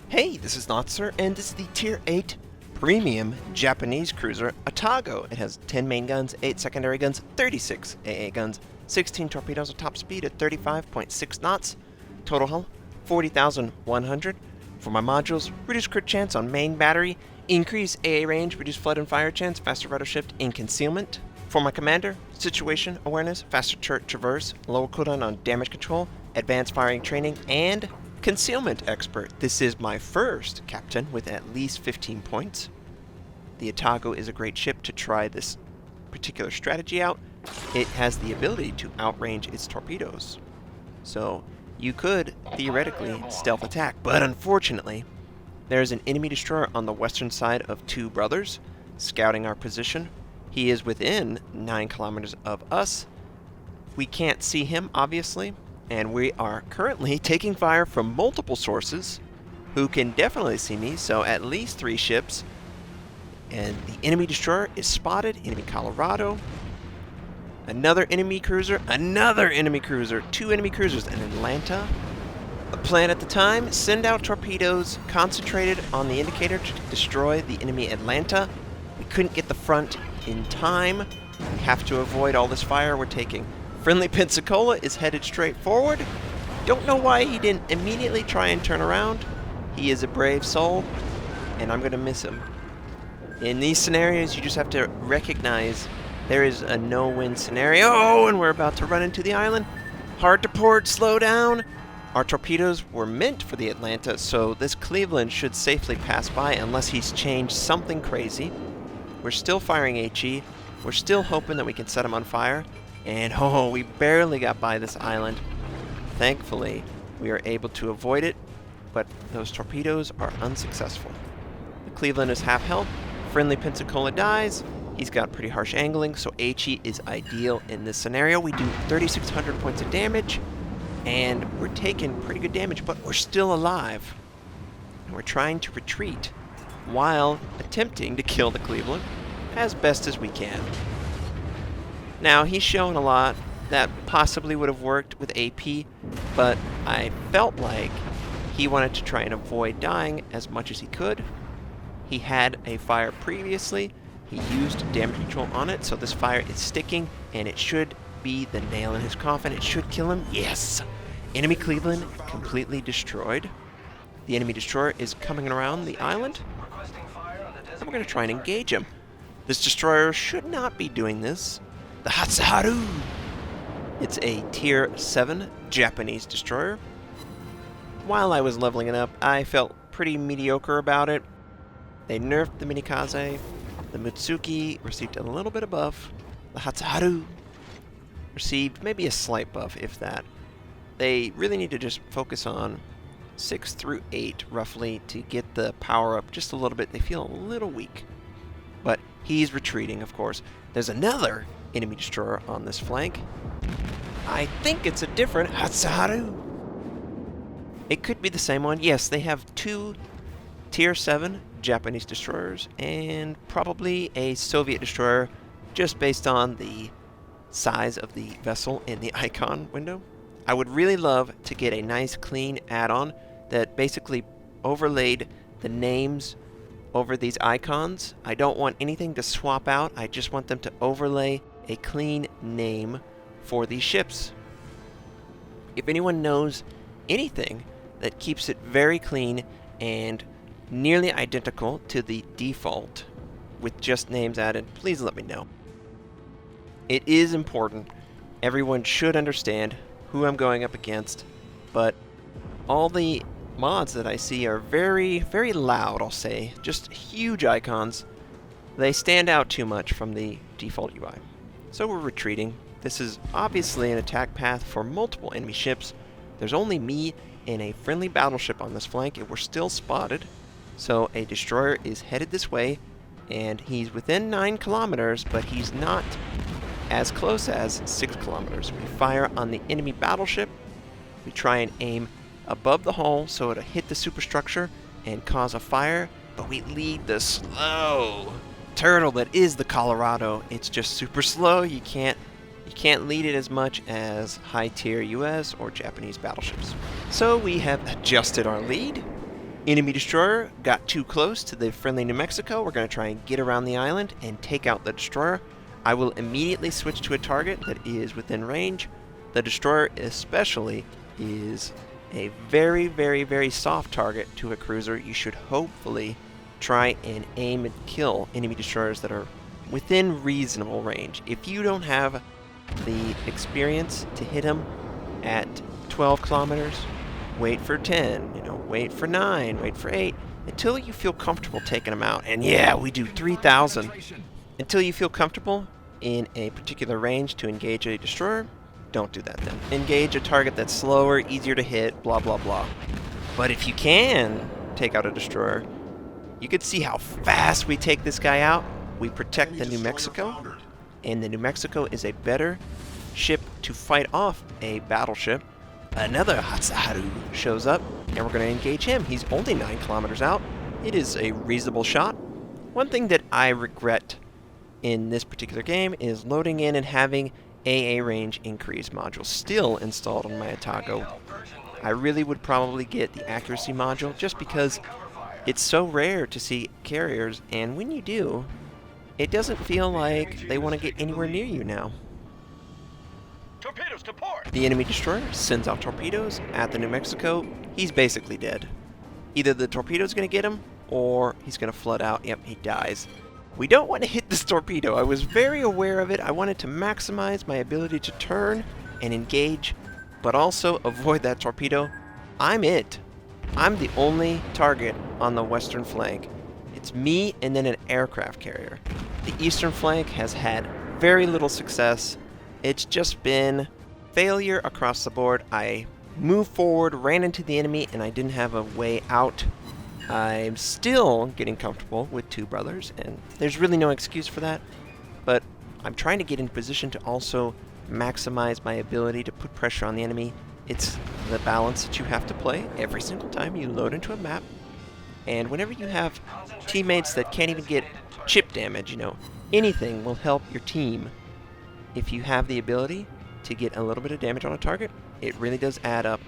Hey, this is Notser, and this is the Tier 8 Premium Japanese cruiser Atago. It has 10 main guns, 8 secondary guns, 36 AA guns, 16 torpedoes at top speed at 35.6 knots. Total hull, 40,100. For my modules, reduce crit chance on main battery, increase AA range, reduce flood and fire chance, faster rudder shift in concealment. For my commander, situation awareness, faster traverse, lower cooldown on damage control, advanced firing training, and concealment expert. This is my first captain with at least 15 points. The Atago is a great ship to try this particular strategy out. It has the ability to outrange its torpedoes. So you could theoretically stealth attack, but unfortunately, there's an enemy destroyer on the western side of Two Brothers, scouting our position. He is within 9 kilometers of us. We can't see him, obviously, and we are currently taking fire from multiple sources who can definitely see me, so at least 3 ships. And the enemy destroyer is spotted, enemy Colorado. Another enemy cruiser, 2 enemy cruisers, an Atlanta. The plan at the time, send out torpedoes concentrated on the indicator to destroy the enemy Atlanta. We couldn't get the front in time. We have to avoid all this fire we're taking. Friendly Pensacola is headed straight forward. Don't know why he didn't immediately try and turn around. He is a brave soul, and I'm going to miss him. In these scenarios, you just have to recognize there is a no-win scenario. Oh, and we're about to run into the island. Hard to port, slow down. Our torpedoes were meant for the Atlanta, so this Cleveland should safely pass by unless he's changed something crazy. We're still firing HE. We're still hoping that we can set him on fire. And oh, we barely got by this island. Thankfully, we are able to avoid it, but those torpedoes are unsuccessful. The Cleveland is half health. Friendly Pensacola dies. He's got pretty harsh angling, so HE is ideal in this scenario. We do 3,600 points of damage, and we're taking pretty good damage, but we're still alive. And we're trying to retreat while attempting to kill the Cleveland as best as we can. Now, he's shown a lot that possibly would have worked with AP, but I felt like he wanted to try and avoid dying as much as he could. He had a fire previously. He used damage control on it, so this fire is sticking, and it should be the nail in his coffin. It should kill him. Yes! Enemy Cleveland completely destroyed. The enemy destroyer is coming around the island, and we're going to try and engage him. This destroyer should not be doing this. The Hatsuharu! It's a Tier 7 Japanese destroyer. While I was leveling it up, I felt pretty mediocre about it. They nerfed the Minikaze. The Mutsuki received a little bit of buff. The Hatsuharu received maybe a slight buff, if that. They really need to just focus on 6 through 8, roughly, to get the power up just a little bit. They feel a little weak. But he's retreating, of course. There's another enemy destroyer on this flank. I think it's a different Hatsuharu. It could be the same one. Yes, they have 2 Tier 7 Japanese destroyers and probably a Soviet destroyer just based on the size of the vessel in the icon window. I would really love to get a nice clean add-on that basically overlaid the names over these icons. I don't want anything to swap out. I just want them to overlay a clean name for these ships. If anyone knows anything that keeps it very clean and nearly identical to the default with just names added, please let me know. It is important. Everyone should understand who I'm going up against, but all the mods that I see are very, very loud, I'll say. Just huge icons. They stand out too much from the default UI. So we're retreating. This is obviously an attack path for multiple enemy ships. There's only me and a friendly battleship on this flank, and we're still spotted. So a destroyer is headed this way, and he's within 9 kilometers, but he's not as close as 6 kilometers. We fire on the enemy battleship. We try and aim above the hull so it'll hit the superstructure and cause a fire, but we lead the slow turtle that is the Colorado. It's just super slow. You can't lead it as much as high-tier US or Japanese battleships. So we have adjusted our lead. Enemy destroyer got too close to the friendly New Mexico. We're going to try and get around the island and take out the destroyer. I will immediately switch to a target that is within range. The destroyer especially is a very, very, very soft target to a cruiser. You should hopefully try and aim and kill enemy destroyers that are within reasonable range. If you don't have the experience to hit them at 12 kilometers, wait for 10, wait for 9, wait for 8, until you feel comfortable taking them out. And yeah, we do 3,000. Until you feel comfortable in a particular range to engage a destroyer, don't do that then. Engage a target that's slower, easier to hit, blah, blah, blah. But if you can take out a destroyer, you can see how fast we take this guy out. We protect the New Mexico, and the New Mexico is a better ship to fight off a battleship. Another Hatsaharu shows up, and we're going to engage him. He's only 9 kilometers out. It is a reasonable shot. One thing that I regret in this particular game is loading in and having AA range increase module still installed on my Atago. I really would probably get the accuracy module just because it's so rare to see carriers, and when you do, it doesn't feel like they want to get anywhere near you now. Torpedoes to port. The enemy destroyer sends out torpedoes at the New Mexico. He's basically dead. Either the torpedo's going to get him, or he's going to flood out. Yep, he dies. We don't want to hit this torpedo. I was very aware of it. I wanted to maximize my ability to turn and engage, but also avoid that torpedo. I'm it. I'm the only target on the western flank. It's me and then an aircraft carrier. The eastern flank has had very little success. It's just been failure across the board. I moved forward, ran into the enemy, and I didn't have a way out. I'm still getting comfortable with two brothers, and there's really no excuse for that. But I'm trying to get in position to also maximize my ability to put pressure on the enemy. It's the balance that you have to play every single time you load into a map. And whenever you have teammates that can't even get chip damage, anything will help your team. If you have the ability to get a little bit of damage on a target, it really does add up.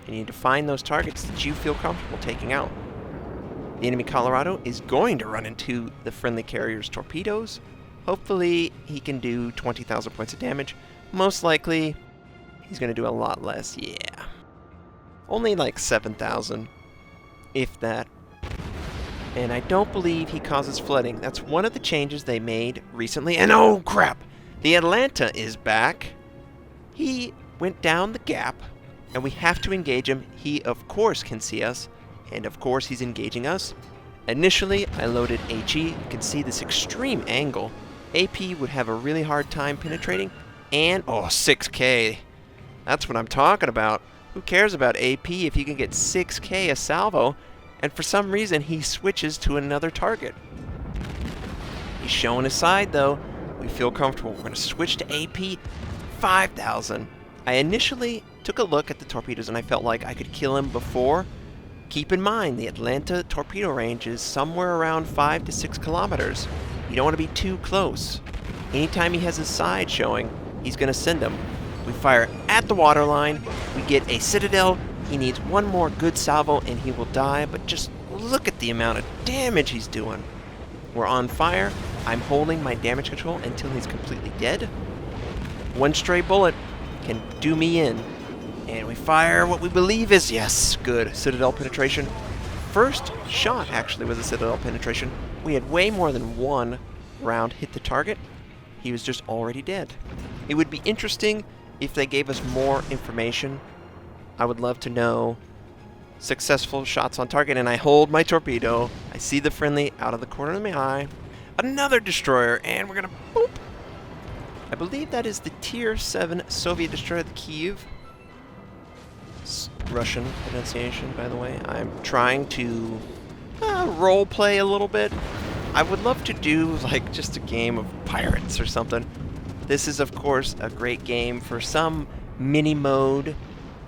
You need to find those targets that you feel comfortable taking out. The enemy Colorado is going to run into the friendly carrier's torpedoes. Hopefully he can do 20,000 points of damage. Most likely he's going to do a lot less. Yeah. Only like 7,000, if that. And I don't believe he causes flooding. That's one of the changes they made recently. And oh crap! The Atlanta is back. He went down the gap, and we have to engage him. He, of course, can see us, and of course he's engaging us. Initially, I loaded HE. You can see this extreme angle. AP would have a really hard time penetrating, and, 6K. That's what I'm talking about. Who cares about AP if you can get 6K a salvo, and for some reason he switches to another target. He's showing his side, though. We feel comfortable. We're going to switch to AP 5,000. I initially took a look at the torpedoes and I felt like I could kill him before. Keep in mind, the Atlanta torpedo range is somewhere around 5 to 6 kilometers. You don't want to be too close. Anytime he has his side showing, he's going to send them. We fire at the waterline. We get a Citadel. He needs one more good salvo and he will die, but just look at the amount of damage he's doing. We're on fire. I'm holding my damage control until he's completely dead. One stray bullet can do me in. And we fire what we believe is, yes, good, Citadel penetration. First shot, actually, was a Citadel penetration. We had way more than one round hit the target. He was just already dead. It would be interesting if they gave us more information. I would love to know successful shots on target, and I hold my torpedo. I see the friendly out of the corner of my eye. Another destroyer, and we're gonna boop. I believe that is the Tier 7 Soviet destroyer, the Kiev. Russian pronunciation, by the way. I'm trying to role play a little bit. I would love to do like just a game of pirates or something. This is, of course, a great game for some mini mode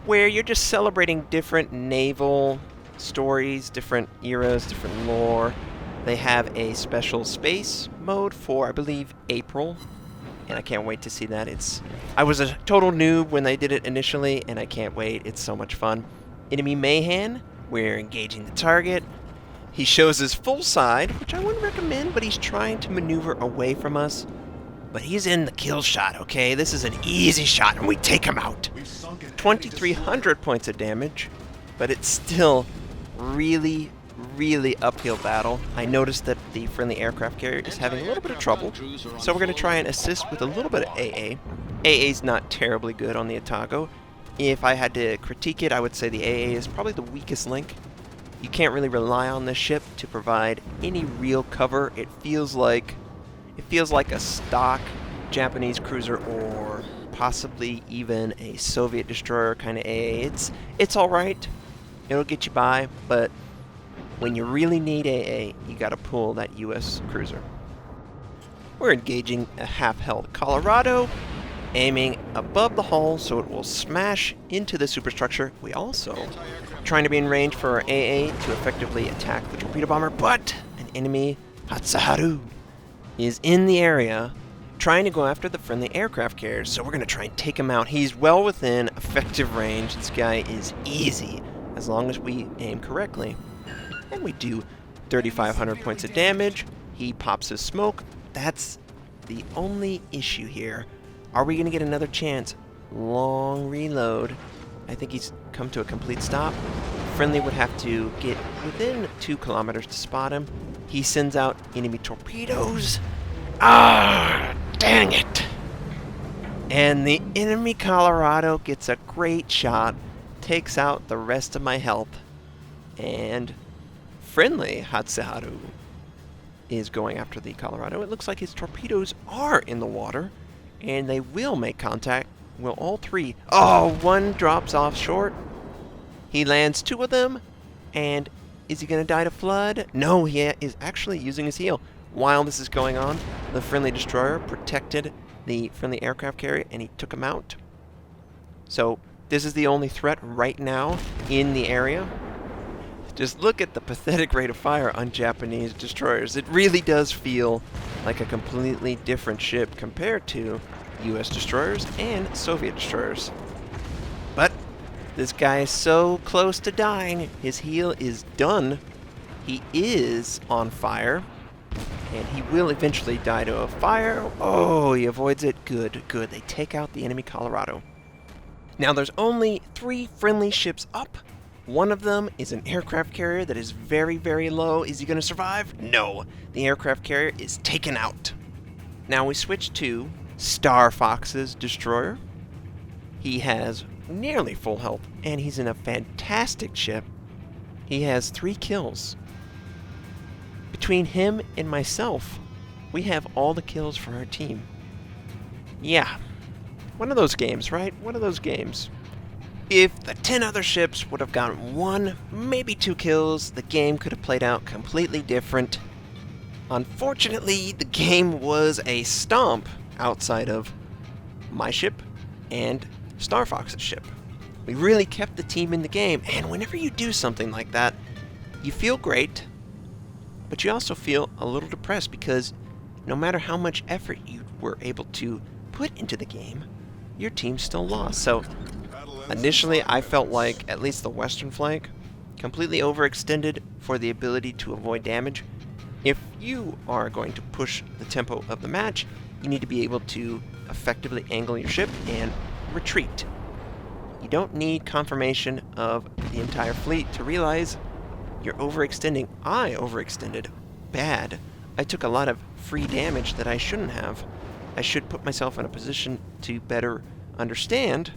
where you're just celebrating different naval stories, different eras, different lore. They have a special space mode for, I believe, April, and I can't wait to see that. I was a total noob when they did it initially, and I can't wait. It's so much fun. Enemy Mayhan We're engaging the target. He shows his full side, which I wouldn't recommend, but he's trying to maneuver away from us. But he's in the kill shot, okay? This is an easy shot, and we take him out. 2,300 points of damage, but it's still really, really uphill battle. I noticed that the friendly aircraft carrier is having a little bit of trouble, so we're going to try and assist with a little bit of AA. AA's not terribly good on the Atago. If I had to critique it, I would say the AA is probably the weakest link. You can't really rely on this ship to provide any real cover. It feels like a stock Japanese cruiser or possibly even a Soviet destroyer kind of AA. It's all right. It'll get you by, but when you really need AA, you got to pull that US cruiser. We're engaging a half-held Colorado, aiming above the hull so it will smash into the superstructure. We also trying to be in range for our AA to effectively attack the torpedo bomber, but an enemy Hatsuharu is in the area trying to go after the friendly aircraft carriers, so we're going to try and take him out. He's well within effective range. This guy is easy as long as we aim correctly. And we do 3,500 points of damage. He pops his smoke. That's the only issue here. Are we going to get another chance? Long reload. I think he's come to a complete stop. Friendly would have to get within 2 kilometers to spot him. He sends out enemy torpedoes. Ah, dang it! And the enemy Colorado gets a great shot, takes out the rest of my health, and friendly Hatsuharu is going after the Colorado. It looks like his torpedoes are in the water, and they will make contact. Will all 3? Oh, one drops off short. He lands 2 of them, and is he going to die to flood? No, he is actually using his heel. While this is going on, the friendly destroyer protected the friendly aircraft carrier, and he took him out. So this is the only threat right now in the area. Just look at the pathetic rate of fire on Japanese destroyers. It really does feel like a completely different ship compared to US destroyers and Soviet destroyers. But this guy is so close to dying. His heel is done. He is on fire, and he will eventually die to a fire. Oh, he avoids it. Good, good. They take out the enemy Colorado. Now there's only 3 friendly ships up. One of them is an aircraft carrier that is very, very low. Is he going to survive? No. The aircraft carrier is taken out. Now we switch to Star Fox's destroyer. He has nearly full health, and he's in a fantastic ship. He has 3 kills. Between him and myself, we have all the kills for our team. Yeah, one of those games, right? One of those games. If the 10 other ships would have gotten 1, maybe 2 kills, the game could have played out completely different. Unfortunately, the game was a stomp outside of my ship and Star Fox's ship. We really kept the team in the game, and whenever you do something like that, you feel great, but you also feel a little depressed because no matter how much effort you were able to put into the game, your team still lost. So initially, I felt like at least the western flank completely overextended for the ability to avoid damage. If you are going to push the tempo of the match, you need to be able to effectively angle your ship and retreat. You don't need confirmation of the entire fleet to realize you're overextending. I overextended bad. I took a lot of free damage that I shouldn't have. I should put myself in a position to better understand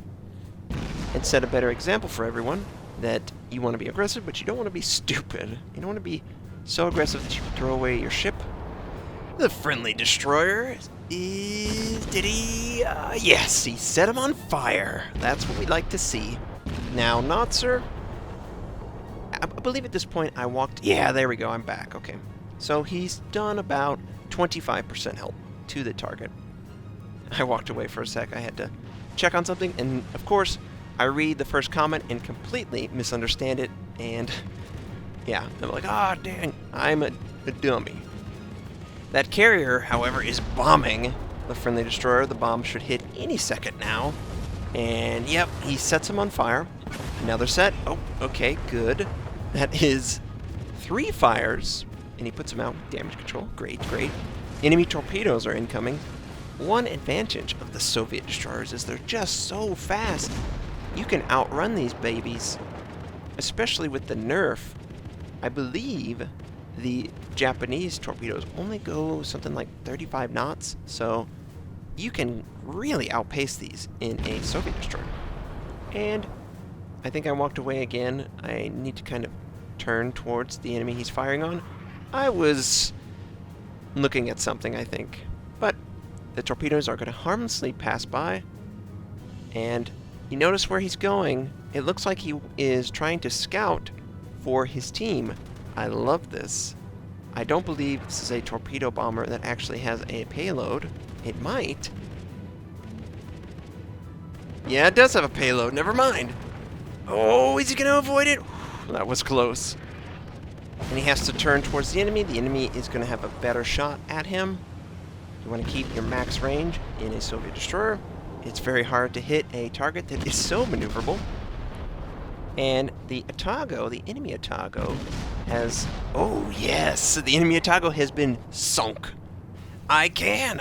and set a better example for everyone that you want to be aggressive, but you don't want to be stupid. You don't want to be so aggressive that you throw away your ship. The friendly destroyer did he? Yes, he set him on fire. That's what we like to see. Now, Notser, I believe at this point I walked... Yeah, there we go, I'm back, okay. So he's done about 25% health to the target. I walked away for a sec, I had to check on something, and of course, I read the first comment and completely misunderstand it, and yeah, I'm like, ah, dang, I'm a dummy. That carrier, however, is bombing the friendly destroyer. The bomb should hit any second now. And, yep, he sets him on fire. Another set. Oh, okay, good. That is 3 fires, and he puts them out with damage control. Great, great. Enemy torpedoes are incoming. One advantage of the Soviet destroyers is they're just so fast. You can outrun these babies, especially with the nerf. I believe the Japanese torpedoes only go something like 35 knots, so you can really outpace these in a Soviet destroyer. And I think I walked away again. I need to kind of turn towards the enemy he's firing on. I was looking at something, I think. But the torpedoes are going to harmlessly pass by. And you notice where he's going. It looks like he is trying to scout for his team. I love this. I don't believe this is a torpedo bomber that actually has a payload. It might. Yeah, it does have a payload. Never mind. Oh, is he going to avoid it? That was close. And he has to turn towards the enemy. The enemy is going to have a better shot at him. You want to keep your max range in a Soviet destroyer. It's very hard to hit a target that is so maneuverable. And the Atago, the enemy Atago, has... Oh, yes! The enemy Atago has been sunk. I can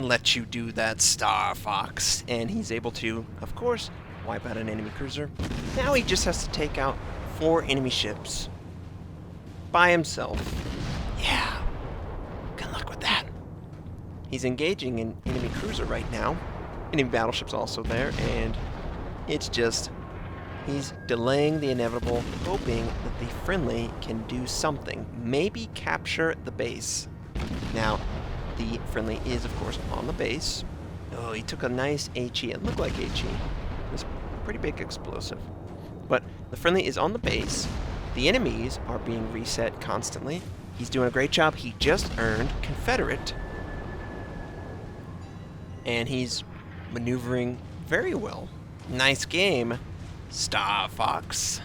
let you do that, Star Fox. And he's able to, of course, wipe out an enemy cruiser. Now he just has to take out 4 enemy ships by himself. Yeah. Good luck with that. He's engaging an enemy cruiser right now. Enemy battleship's also there, and it's just... He's delaying the inevitable, hoping that the friendly can do something. Maybe capture the base. Now, the friendly is, of course, on the base. Oh, he took a nice HE. It looked like HE. It was a pretty big explosive. But the friendly is on the base. The enemies are being reset constantly. He's doing a great job. He just earned Confederate. And he's maneuvering very well. Nice game, Star Fox.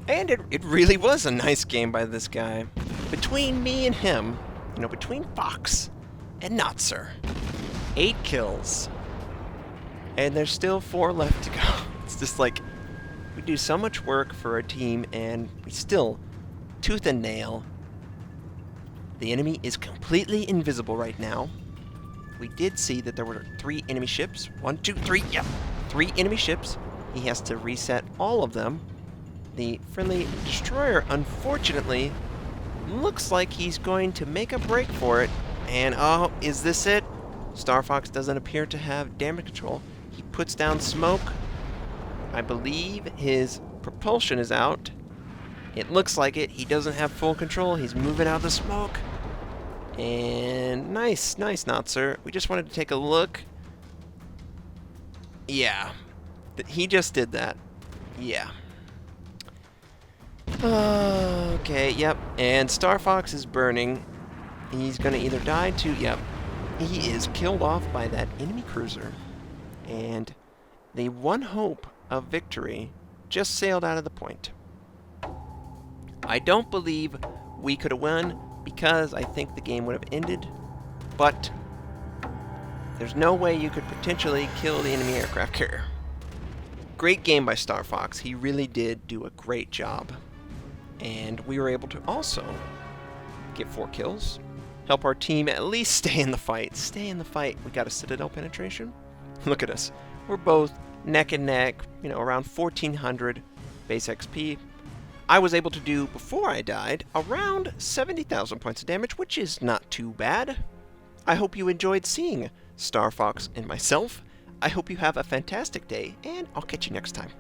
And it really was a nice game by this guy. Between me and him, you know, between Fox and Notser, 8 kills. And there's still 4 left to go. It's just like, we do so much work for our team, and we still, tooth and nail. The enemy is completely invisible right now. We did see that there were 3 enemy ships. 1, 2, 3, yep. 3 enemy ships. He has to reset all of them. The friendly destroyer, unfortunately, looks like he's going to make a break for it. And, oh, is this it? Star Fox doesn't appear to have damage control. He puts down smoke. I believe his propulsion is out. It looks like it. He doesn't have full control. He's moving out the smoke. And nice, Notser. We just wanted to take a look. Yeah. He just did that. Yeah. Okay, yep. And Star Fox is burning. He's gonna either die to... Yep. He is killed off by that enemy cruiser. And the one hope of victory just sailed out of the point. I don't believe we could have won because I think the game would have ended. But there's no way you could potentially kill the enemy aircraft carrier. Great game by Star Fox. He really did do a great job. And we were able to also get 4 kills. Help our team at least stay in the fight. Stay in the fight. We got a Citadel penetration. Look at us. We're both neck and neck, you know, around 1400 base XP. I was able to do, before I died, around 70,000 points of damage, which is not too bad. I hope you enjoyed seeing Star Fox and myself. I hope you have a fantastic day, and I'll catch you next time.